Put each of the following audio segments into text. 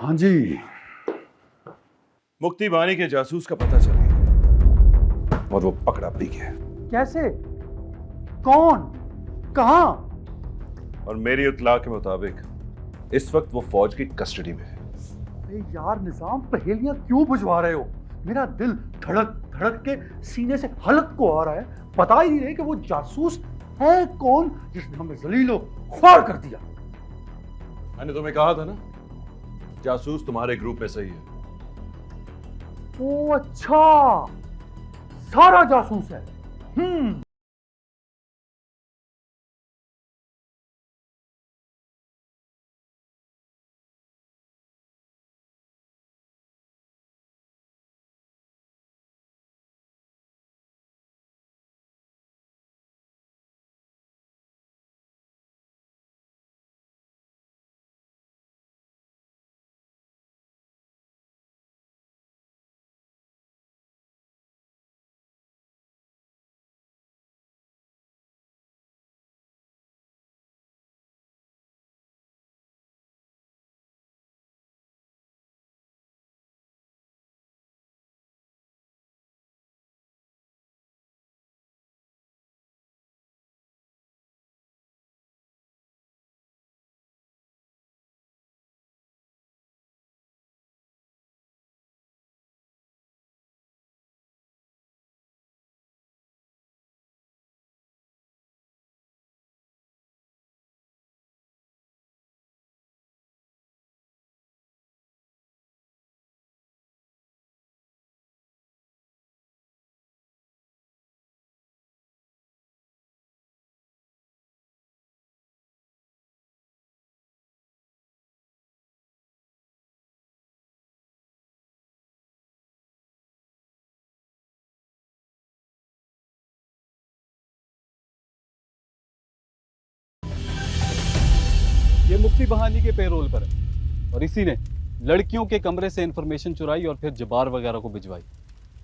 हाँ जी। मुक्ति बानी के जासूस का पता चल गया और वो पकड़ा भी गया। कैसे? कौन? कहां? और मेरी इत्तला के मुताबिक इस वक्त वो फौज की कस्टडी में है। अरे यार निजाम, पहेलियां क्यों बुझवा रहे हो? मेरा दिल धड़क धड़क के सीने से हलक को आ रहा है। पता ही नहीं रहे कि वो जासूस है कौन जिसने हमें जलीलो ख्वार कर दिया। मैंने तुम्हें कहा था ना, जासूस तुम्हारे ग्रुप में सही है। ओ अच्छा, सारा जासूस है। ये मुफ्ती बहानी के पेरोल पर है और इसी ने लड़कियों के कमरे से इंफॉर्मेशन चुराई और फिर जबार वगैरह को भिजवाई,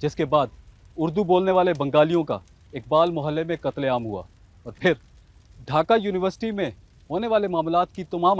जिसके बाद उर्दू बोलने वाले बंगालियों का इकबाल मोहल्ले में कत्लेआम हुआ और फिर ढाका यूनिवर्सिटी में होने वाले मामलात की तमाम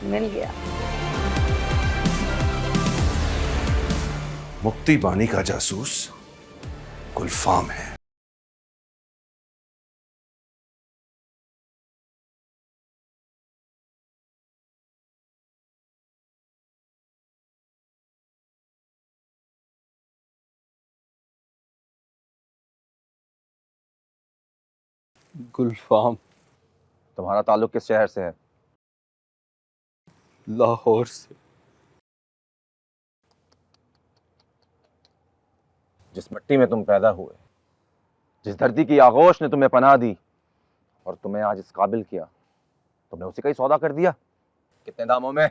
मिल गया। मुक्ति बानी का जासूस गुलफाम है। गुलफाम तुम्हारा ताल्लुक किस शहर से है? लाहौर से। जिस मिट्टी में तुम पैदा हुए, जिस धरती की आगोश ने तुम्हें पनाह दी और तुम्हें आज इस काबिल किया, तुमने उसी का ही सौदा कर दिया। कितने दामों में?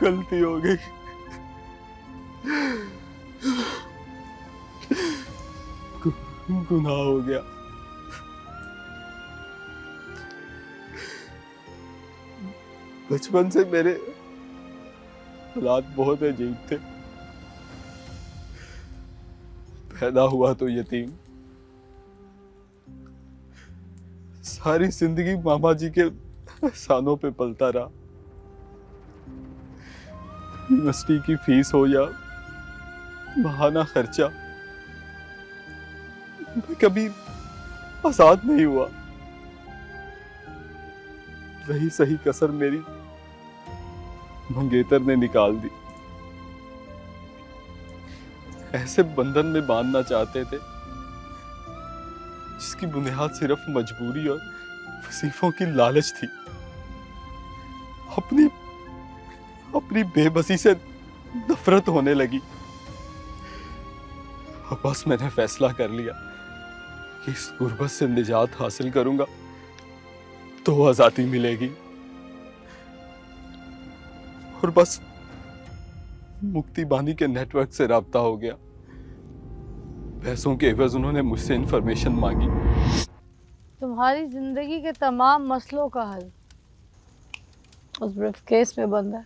गलती हो गई। गुनाह हो गया। बचपन से मेरे हालात बहुत अजीब थे। पैदा हुआ तो यतीम, सारी जिंदगी मामा जी के एहसानों पे पलता रहा। यूनिवर्सिटी की फीस हो या बहाना खर्चा, मैं कभी आजाद नहीं हुआ। वही सही कसर मेरी मंगेतर ने निकाल दी। ऐसे बंधन में बांधना चाहते थे जिसकी बुनियाद सिर्फ मजबूरी और वजीफों की लालच थी। अपनी अपनी बेबसी से नफरत होने लगी। और बस मैंने फैसला कर लिया कि इस गुर्बत से निजात हासिल करूंगा तो आजादी मिलेगी। और बस मुक्ति बानी के नेटवर्क से राब्ता हो गया। पैसों के एवज उन्होंने मुझसे इंफॉर्मेशन मांगी। तुम्हारी जिंदगी के तमाम मसलों का हल उस ब्रीफ केस में बंद है।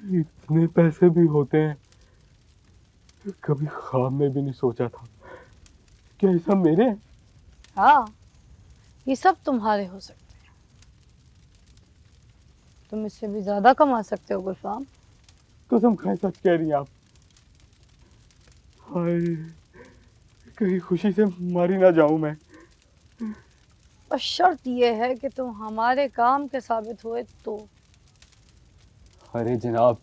इतने पैसे भी होते हैं, कभी ख्वाब में भी नहीं सोचा था। क्या ये सब मेरे हैं? हाँ, ये सब तुम्हारे हो सकते हैं। तुम इससे भी ज्यादा कमा सकते हो गुलफाम। कसम खाए सच कह रही हैं आप। हाय, कहीं खुशी से मारी ना जाऊं मैं। और शर्त यह है कि तुम हमारे काम के साबित हुए तो। अरे जनाब,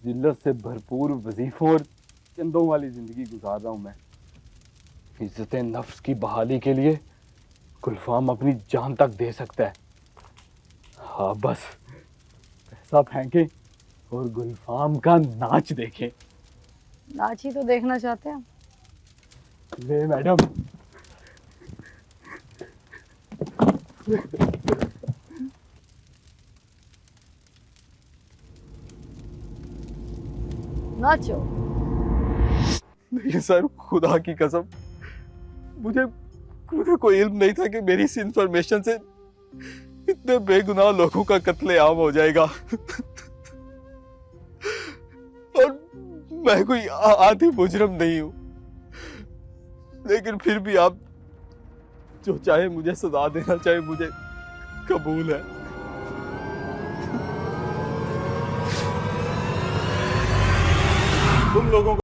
जिल्लत से भरपूर वजीफों और चंदों वाली जिंदगी गुजार रहा हूं मैं। इज्जत नफ्स की बहाली के लिए गुलफाम अपनी जान तक दे सकता है। हाँ, बस पैसा फेंके और गुलफाम का नाच देखें। नाच ही तो देखना चाहते हैं। ले मैडम। नाचो। नहीं सर, खुदा की कसम, मुझे मुझे कोई इल्म नहीं था कि मेरी इस इंफॉर्मेशन से इतने बेगुनाह लोगों का कत्लेआम हो जाएगा। और मैं कोई आधी मुजरम नहीं हूं, लेकिन फिर भी आप जो चाहे मुझे सजा देना चाहे मुझे कबूल है। तुम लोगों को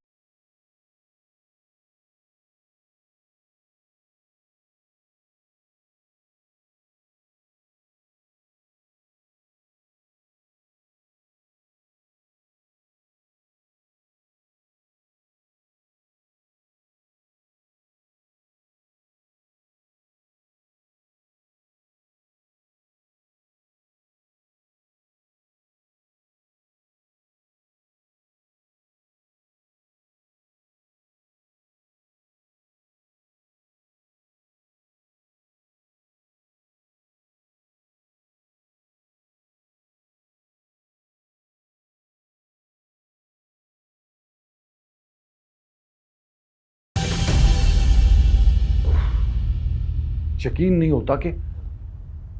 यकीन नहीं होता कि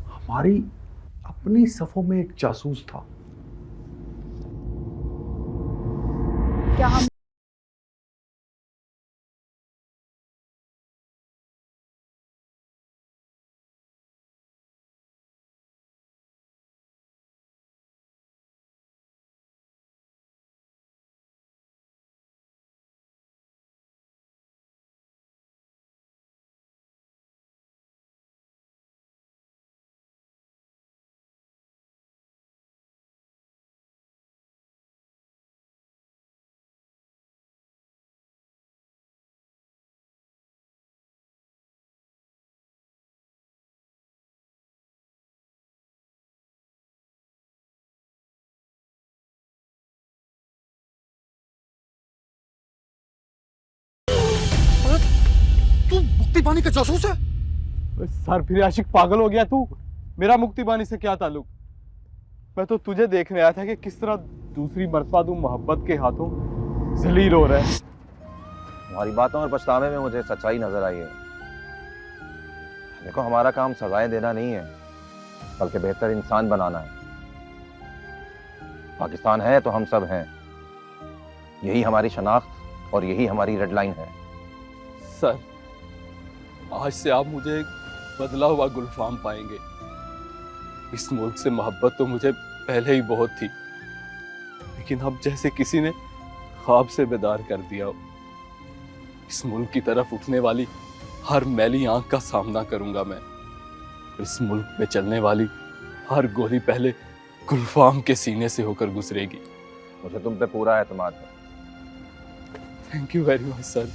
हमारी अपनी सफों में एक जासूस था। क्या हम मुक्ति बानी का जासूस है? सर फिर आशिक पागल हो गया तू? मेरा मुक्ति बानी से क्या ताल्लुक? मैं तो तुझे देखने आया था कि किस तरह दूसरी मर्तबा तू मोहब्बत के हाथों जलील हो रहा है। तुम्हारी बातों और पछतावे में मुझे सच्चाई नजर आई है। देखो, हमारा काम सजाएं देना नहीं है, बल्कि बेहतर इंसान बनाना है। पाकिस्तान है तो हम सब हैं, यही हमारी शनाख्त और यही हमारी रेड लाइन है। सर, आज से आप मुझे एक बदला हुआ गुलफाम पाएंगे। इस मुल्क से मोहब्बत तो मुझे पहले ही बहुत थी, लेकिन अब जैसे किसी ने ख्वाब से बेदार कर दिया हो। इस मुल्क की तरफ उठने वाली हर मैली आंख का सामना करूंगा मैं। इस मुल्क में चलने वाली हर गोली पहले गुलफाम के सीने से होकर गुजरेगी। मुझे तुम पे पूरा एतमाद है। Thank you very much sir.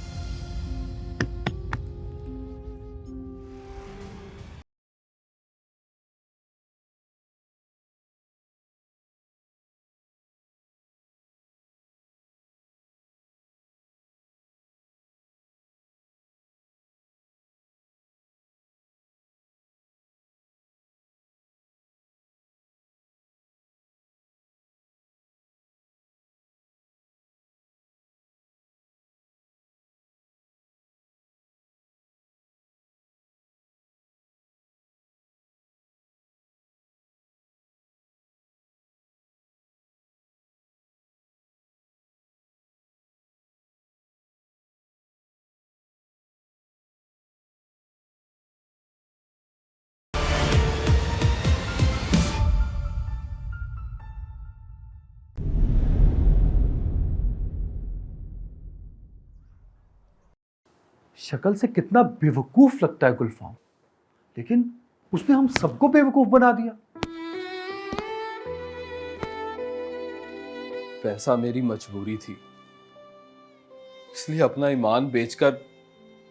शक्ल से कितना बेवकूफ लगता है गुलफाम, लेकिन उसने हम सबको बेवकूफ बना दिया। पैसा मेरी मजबूरी थी, इसलिए अपना ईमान बेचकर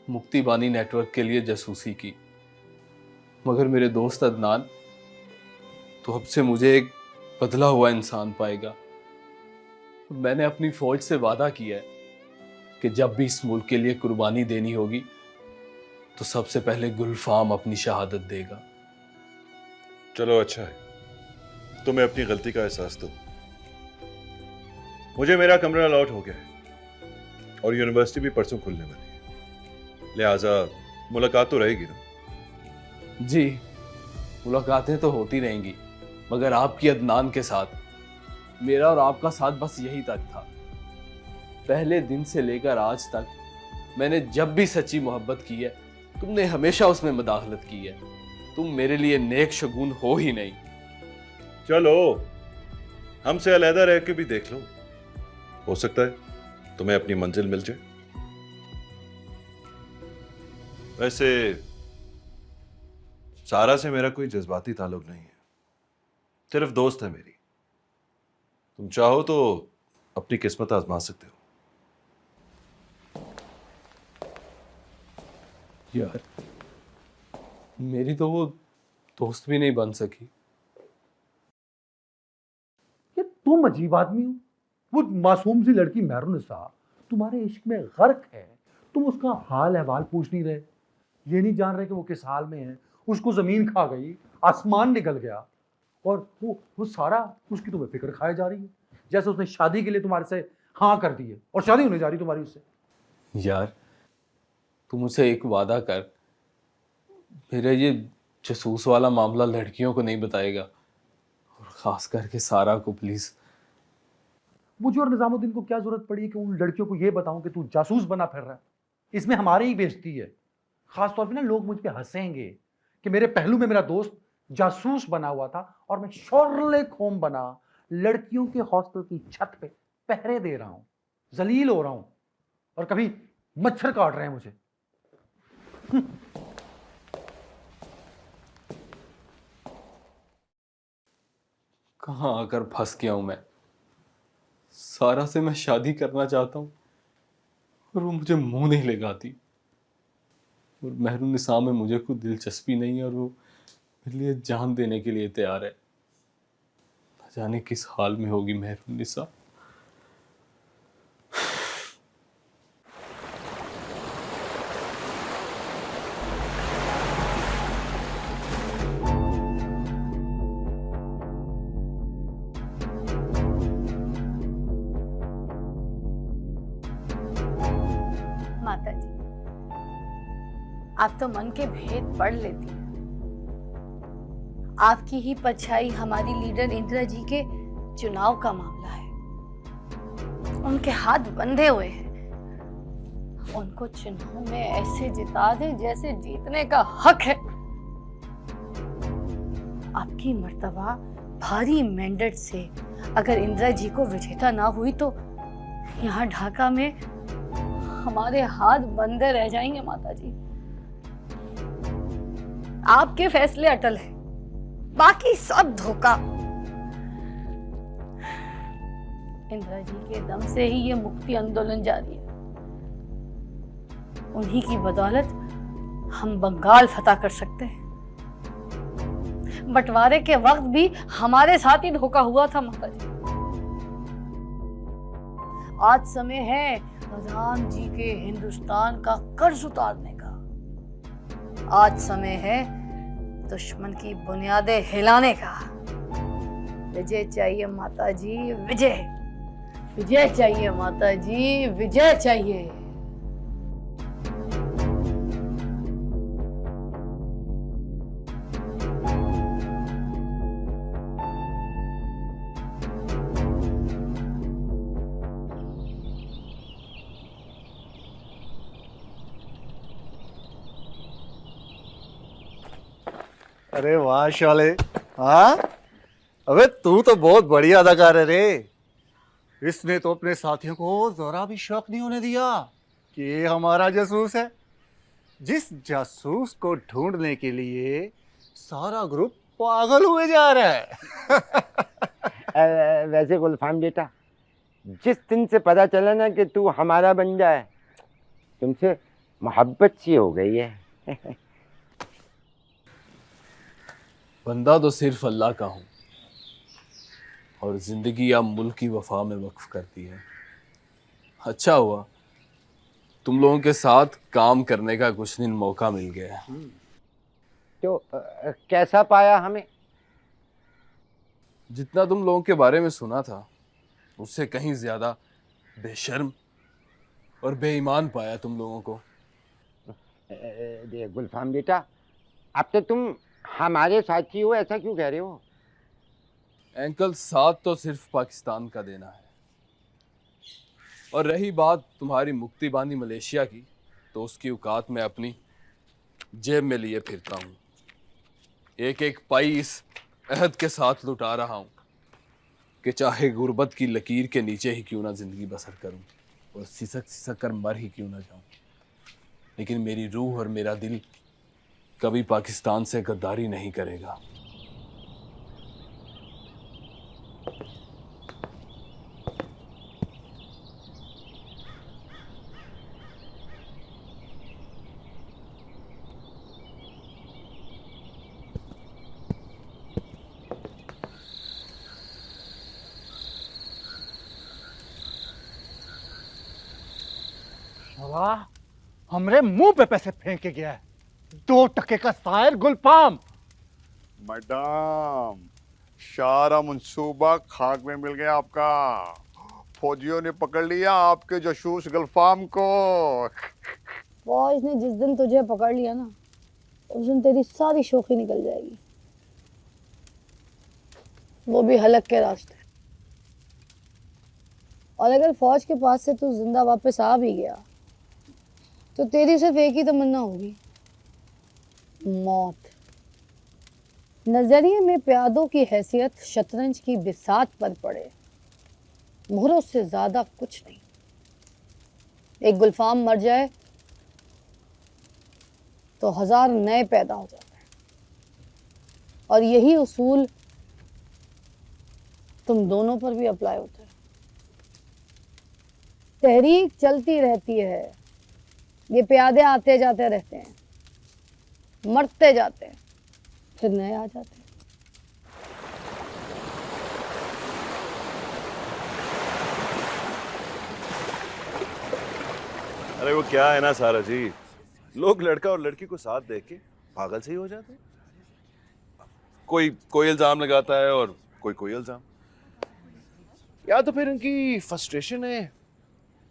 मुक्ति बानी नेटवर्क के लिए जासूसी की। मगर मेरे दोस्त अदनान तो अब से मुझे एक बदला हुआ इंसान पाएगा। मैंने अपनी फौज से वादा किया है कि जब भी इस मुल्क के लिए कुर्बानी देनी होगी तो सबसे पहले गुलफाम अपनी शहादत देगा। चलो अच्छा है, तुम्हें अपनी गलती का एहसास दो। मुझे मेरा कमरा अलॉट हो गया है और यूनिवर्सिटी भी परसों खुलने वाली है, लिहाजा मुलाकात तो रहेगी ना। जी, मुलाकातें तो होती रहेंगी, मगर आपकी अदनान के साथ मेरा और आपका साथ बस यही तक था। पहले दिन से लेकर आज तक मैंने जब भी सच्ची मोहब्बत की है, तुमने हमेशा उसमें मदाखलत की है। तुम मेरे लिए नेक शगुन हो ही नहीं। चलो, हमसे अलहदा रह के भी देख लो, हो सकता है तुम्हें अपनी मंजिल मिल जाए। वैसे सारा से मेरा कोई जज्बाती ताल्लुक नहीं है, सिर्फ दोस्त है मेरी। तुम चाहो तो अपनी किस्मत आजमा सकते हो। यार, मेरी तो वो दोस्त भी नहीं बन सकी। ये तुम अजीब आदमी हो। वो मासूम सी लड़की मेहरुन्निसा तुम्हारे इश्क में गर्क है, तुम उसका हाल अहवाल पूछ नहीं रहे। ये नहीं जान रहे कि वो किस हाल में है। उसको जमीन खा गई, आसमान निकल गया, और वो सारा उसकी तुम्हें फिक्र खाए जा रही है, जैसे उसने शादी के लिए तुम्हारे से हाँ कर दी है और शादी होने जा रही तुम्हारी उससे। यार, तू मुझसे एक वादा कर, मेरा ये जासूस वाला मामला लड़कियों को नहीं बताएगा, और खास करके सारा को प्लीज। मुझे और निजामुद्दीन को क्या जरूरत पड़ी है कि उन लड़कियों को ये बताऊं कि तू जासूस बना फिर रहा है? इसमें हमारी ही बेइज्जती है। खासतौर पे ना लोग मुझ पे हंसेंगे कि मेरे पहलू में मेरा दोस्त जासूस बना हुआ था और मैं शर्लेक होम बना लड़कियों के हॉस्टल की छत पे पहरे दे रहा हूं, जलील हो रहा हूं, और कभी मच्छर काट रहे हैं मुझे। कहाँ आकर फंस गया हूं मैं। सारा से मैं शादी करना चाहता हूं और वो मुझे मुंह नहीं लगाती, और मेहरुन्निसा में मुझे कोई दिलचस्पी नहीं है और वो मेरे लिए जान देने के लिए तैयार है। न जाने किस हाल में होगी मेहरुन्निसा। माता जी, आप तो मन के भेद पढ़ लेती हैं। आपकी ही परछाई हमारी लीडर इंदिरा जी के चुनाव का मामला है। उनके हाथ बंधे हुए हैं। उनको चुनाव में ऐसे जिता दें जैसे जीतने का हक है। आपकी मर्तबा भारी मैंडेट से अगर इंदिरा जी को विजेता ना हुई तो यहाँ ढाका में हमारे हाथ बंधे रह जाएंगे माता जी। आपके फैसले अटल है, बाकी सब धोखा। इंदिरा जी के दम से ही ये मुक्ति आंदोलन जारी है। उन्हीं की बदौलत हम बंगाल फतह कर सकते हैं। बंटवारे के वक्त भी हमारे साथ ही धोखा हुआ था माता जी। आज समय है राम जी के हिंदुस्तान का कर्ज उतारने का। आज समय है दुश्मन की बुनियादें हिलाने का। विजय चाहिए माता जी, विजय। विजय चाहिए माता जी, विजय चाहिए। अरे वाह शाले, हाँ अबे तू तो बहुत बढ़िया अदाकार है रे। इसने तो अपने साथियों को जरा भी शक नहीं होने दिया कि ये हमारा जासूस है। जिस जासूस को ढूंढने के लिए सारा ग्रुप पागल हुए जा रहा है। वैसे गुलफाम बेटा, जिस दिन से पता चला ना कि तू हमारा बन जाए, तुमसे मोहब्बत सी हो गई है। बंदा तो सिर्फ अल्लाह का हूँ और जिंदगी या मुल्क की वफा में वक्फ करती है। अच्छा हुआ तुम लोगों के साथ काम करने का कुछ दिन मौका मिल गया। तो कैसा पाया हमें? जितना तुम लोगों के बारे में सुना था उससे कहीं ज्यादा बेशर्म और बेईमान पाया तुम लोगों को। देख गुलफाम बेटा, अब तो तुम हमारे साथी हो, ऐसा क्यों कह रहे हो? अंकल, साथ तो सिर्फ पाकिस्तान का देना है। और रही बात तुम्हारी मुक्ति बांधी मलेशिया की, तो उसकी औकात मैं अपनी जेब में लिए फिरता हूँ। एक एक पाई इस अहद के साथ लुटा रहा हूँ कि चाहे गुर्बत की लकीर के नीचे ही क्यों ना जिंदगी बसर करूँ और सिसक सिसक कर मर ही क्यों ना जाऊँ, लेकिन मेरी रूह और मेरा दिल कभी पाकिस्तान से गद्दारी नहीं करेगा। वाह, हमरे मुंह पे पैसे फेंक के गया है। 2 टके का शायर गुलफाम। मैडम, सारा मंसूबा खाक में मिल गया आपका। फौजियों ने पकड़ लिया आपके जासूस गुलफाम को। फौज ने जिस दिन तुझे पकड़ लिया ना, उस दिन तेरी सारी शोखी निकल जाएगी, वो भी हलक के रास्ते। और अगर फौज के पास से तू जिंदा वापस आ भी गया तो तेरी सिर्फ एक ही तमन्ना होगी, मौत। नजरिए में प्यादों की हैसियत शतरंज की बिसात पर पड़े, मोहरों से ज्यादा कुछ नहीं। एक गुलफाम मर जाए तो 1000 नए पैदा हो जाते हैं। और यही उसूल तुम दोनों पर भी अप्लाई होता है। तहरीक चलती रहती है, ये प्यादे आते जाते रहते हैं, मरते जाते हैं, फिर नए आ जाते हैं। अरे वो क्या है ना सारा जी, लोग लड़का और लड़की को साथ देख के पागल से ही हो जाते हैं। कोई कोई इल्जाम लगाता है और कोई इल्जाम। या तो फिर इनकी फ्रस्ट्रेशन है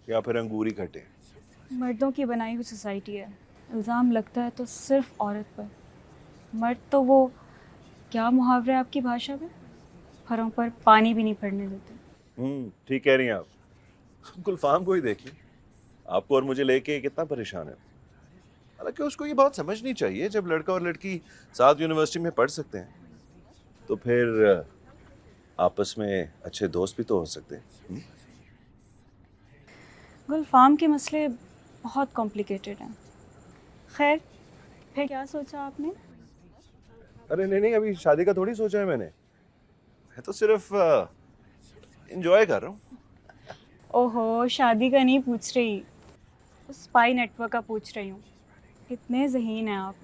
या फिर अंगूरी खटे। मर्दों की बनाई हुई सोसाइटी है, इल्ज़ाम लगता है तो सिर्फ औरत पर। मर्द तो वो क्या मुहावरा है आपकी भाषा में, फरों पर पानी भी नहीं पड़ने देते। ठीक कह रही हैं आप। गुलफाम को ही देखिए, आपको और मुझे लेके कितना परेशान है। हालांकि उसको ये बात समझनी चाहिए, जब लड़का और लड़की साथ यूनिवर्सिटी में पढ़ सकते हैं तो फिर आपस में अच्छे दोस्त भी तो हो सकते हैं। गुलफाम के मसले बहुत कॉम्प्लिकेटेड हैं। खैर, फिर क्या सोचा आपने? अरे नहीं नहीं, अभी शादी का थोड़ी सोचा है मैंने। मैं तो सिर्फ एंजॉय कर रहा हूँ। ओहो, शादी का नहीं पूछ रही, उस स्पाई नेटवर्क का पूछ रही हूँ। कितने ज़हीन हैं आप,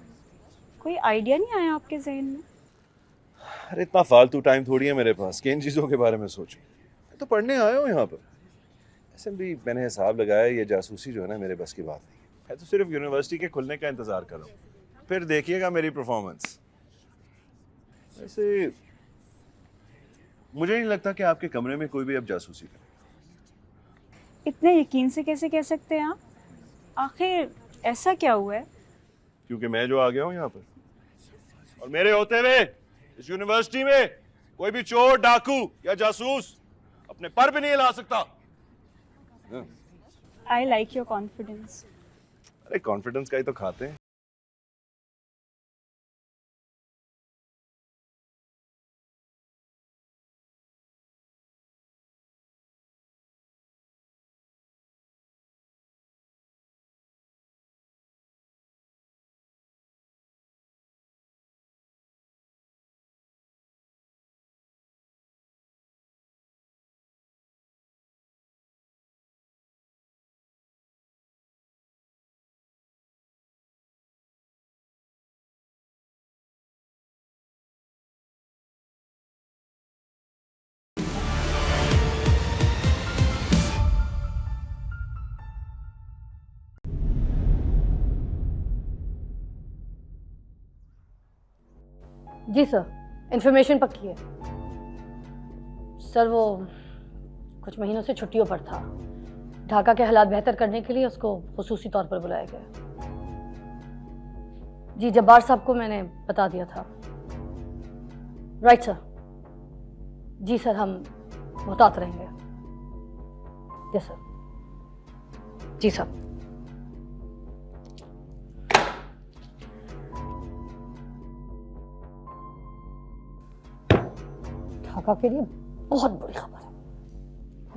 कोई आइडिया नहीं आया आपके जहन में? अरे इतना फालतू टाइम थोड़ी है मेरे पास कि इन चीज़ों के बारे में सोचूं। मैं तो पढ़ने आया हूँ यहाँ पर। ऐसे भी मैंने हिसाब लगाया, ये जासूसी जो है ना मेरे बस की बात नहीं है। मैं तो सिर्फ यूनिवर्सिटी के खुलने का इंतज़ार कर रहा हूँ, फिर देखिएगा मेरी परफॉर्मेंस। वैसे मुझे नहीं लगता कि आपके कमरे में कोई भी अब जासूसी करे। इतने यकीन से कैसे कह सकते हैं आप? आखिर ऐसा क्या हुआ है? क्योंकि मैं जो आ गया हूँ यहाँ पर, और मेरे होते हुए इस यूनिवर्सिटी में कोई भी चोर, डाकू या जासूस अपने पर भी नहीं हिला सकता। I like your confidence. अरे कॉन्फिडेंस का ही तो खाते हैं। जी सर, इंफॉर्मेशन पक्की है। सर वो कुछ महीनों से छुट्टियों पर था। ढाका के हालात बेहतर करने के लिए उसको खुसूसी तौर पर बुलाया गया। जी, जब्बार साहब को मैंने बता दिया था। Right sir. जी सर, हम मुहतात रहेंगे। Yes sir. जी सर। ढाका के लिए बहुत बुरी खबर है।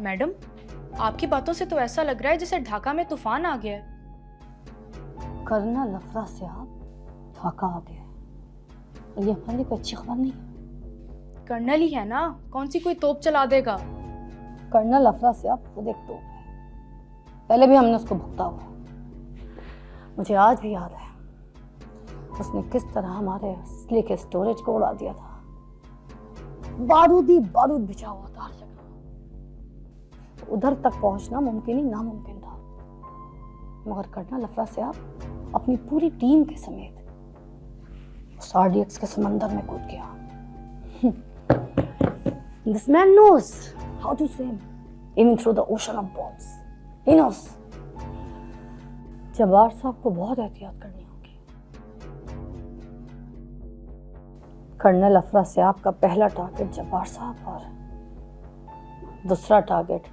मैडम, आपकी बातों से तो ऐसा लग रहा है जैसे ढाका में तूफान आ गया है। कर्नल अफरासियाब ढाका आ गया है और ये हमारे लिए कोई अच्छी खबर नहीं है। कर्नल ही है ना, कौन सी कोई तोप चला देगा। कर्नल अफरासियाब खुद एक तोप है। पहले भी हमने उसको भुगता हुआ है। मुझे आज भी याद है उसने किस तरह हमारे असली के स्टोरेज को उड़ा दिया था। बारूद बिछा हुआ था हर जगह। उधर तक पहुंचना मुमकिन ही नामुमकिन था, मगर कर्नल अफरासियाब अपनी पूरी टीम के समेत उस आरडीएक्स के समंदर में कूद गया। This man knows how to swim even through the ocean of bombs. He knows. Jabbar साहब को बहुत एहतियात करनी होगी। कर्नल अफरासियाब का पहला टारगेट जब्बार साहब और दूसरा target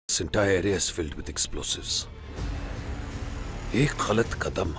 This entire area is filled with explosives. एक गलत कदम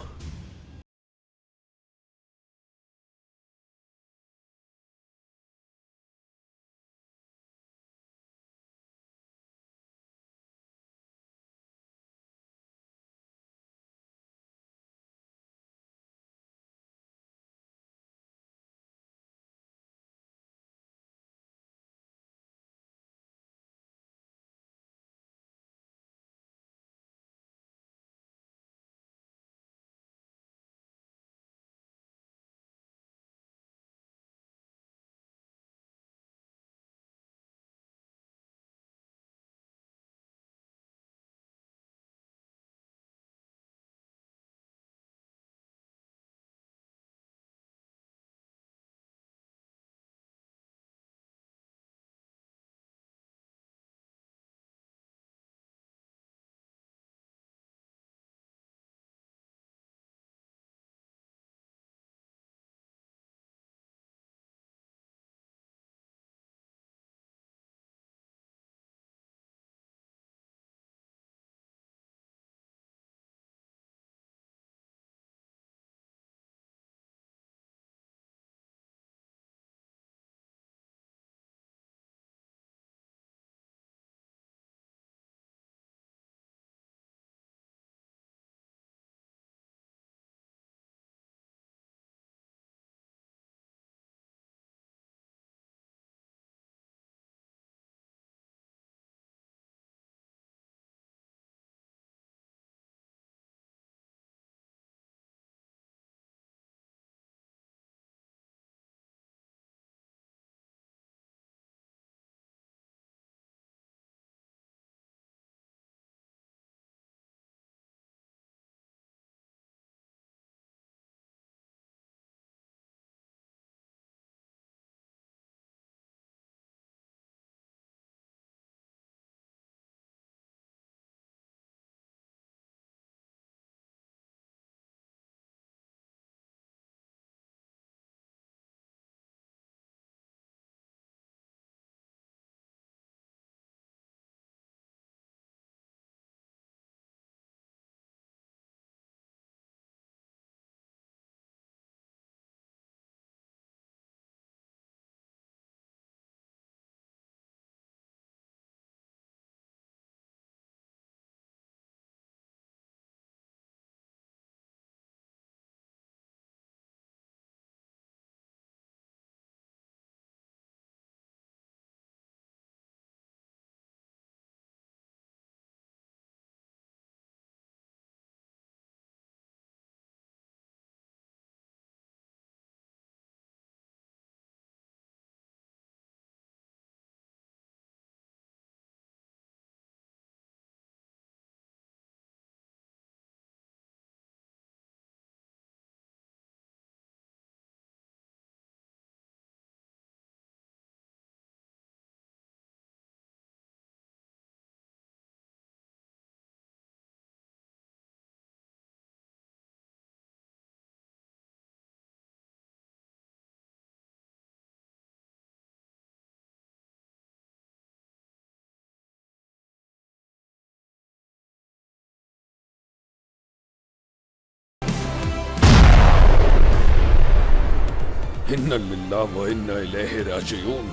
इन्ना लिल्लाह व इन्ना इलैहि राजिऊन।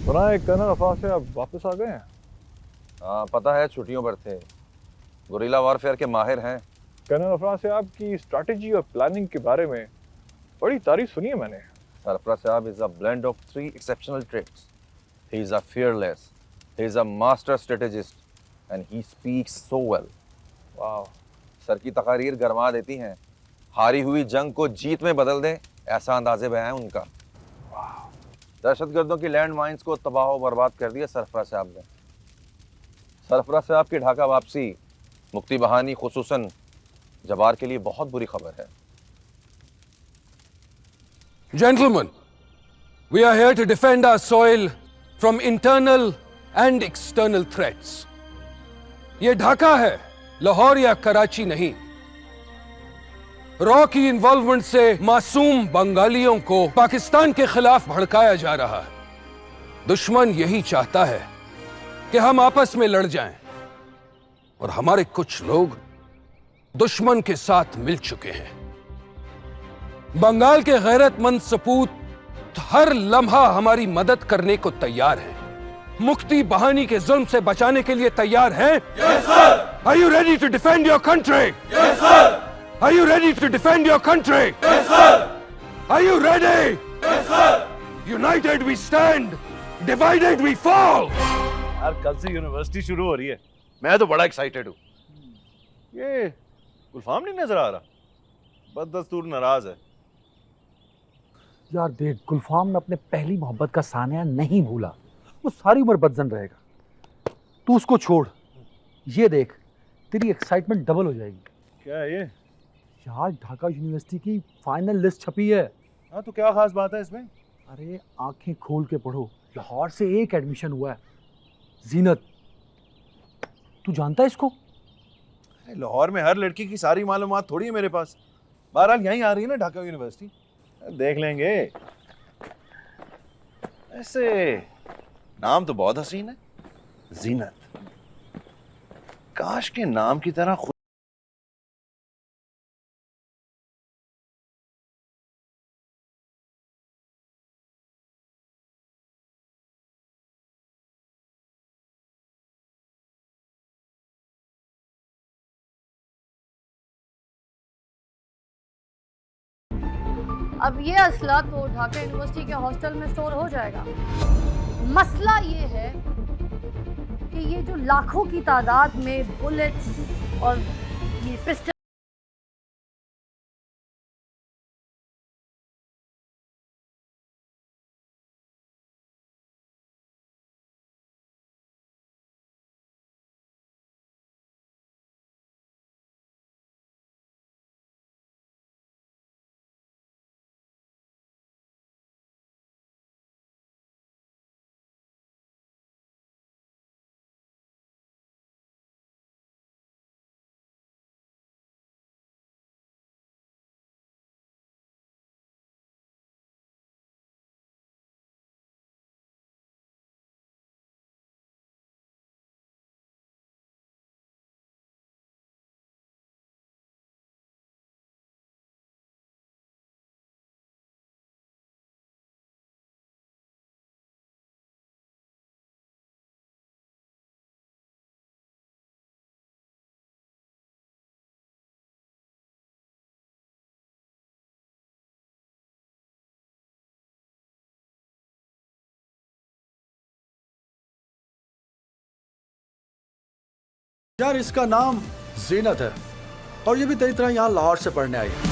सुना है कर्नल अफवाह से आप वापस आ गए हैं। हाँ पता है, छुट्टियों पर थे। गुरिल्ला वॉरफेयर के माहिर हैं। कर्नल अफवाह से आपकी स्ट्रैटेजी और प्लानिंग के बारे में बड़ी तारीफ सुनी है मैंने। सरफराज साहब is a blend of 3 exceptional traits. He is a fearless, he is a master strategist, and he speaks so well. वाह, सर की तकारीर गरमा देती हैं। हारी हुई जंग को जीत में बदल दें, ऐसा अंदाजे बयां है उनका। दहशतगर्दों की लैंड माइंस को तबाह व बर्बाद कर दिया सरफराज साहब ने। सरफराज साहब की ढाका वापसी मुफ्ती बहानी खुसूसन जबार के लिए बहुत बुरी खबर है। Gentlemen, we are here to defend our soil from internal and external threats. ये ढाका है, लाहौर या कराची नहीं। रॉ की इन्वॉल्वमेंट से मासूम बंगालियों को पाकिस्तान के खिलाफ भड़काया जा रहा है। दुश्मन यही चाहता है कि हम आपस में लड़ जाएं, और हमारे कुछ लोग दुश्मन के साथ मिल चुके हैं। बंगाल के गैरतमंद सपूत हर लम्हा हमारी मदद करने को तैयार हैं। मुफ्ती बहानी के जुल्म से बचाने के लिए तैयार हैं? Yes, sir. Are you ready to defend your country? Yes, sir. Are you ready to defend your country? Yes, sir. Are you ready? Yes, sir. United we stand, divided we fall. यार कल से university शुरू हो रही है, मैं तो बड़ा एक्साइटेड हूँ। ये गुलफाम नहीं नजर आ रहा, बददस्तूर नाराज है। यार देख, गुलफाम ने अपने पहली मोहब्बत का सानिया नहीं भूला, वो सारी उम्र बदजन रहेगा। तू उसको छोड़, ये देख तेरी एक्साइटमेंट डबल हो जाएगी। क्या है ये? यार ढाका यूनिवर्सिटी की फाइनल लिस्ट छपी है। हाँ तो क्या खास बात है इसमें? अरे आंखें खोल के पढ़ो, लाहौर से एक एडमिशन हुआ है, जीनत। तू जानता है इसको? लाहौर में हर लड़की की सारी मालूमात थोड़ी है मेरे पास। बहरहाल यहीं आ रही है ना ढाका यूनिवर्सिटी, देख लेंगे। ऐसे नाम तो बहुत हसीन है, जीनत। काश के नाम की तरह खुद अब ये असला तो ढाका यूनिवर्सिटी के हॉस्टल में स्टोर हो जाएगा। मसला ये है कि ये जो लाखों की तादाद में बुलेट्स और ये पिस्टल यार इसका नाम जीनत है और ये भी तेरी तरह यहाँ लाहौर से पढ़ने आई है।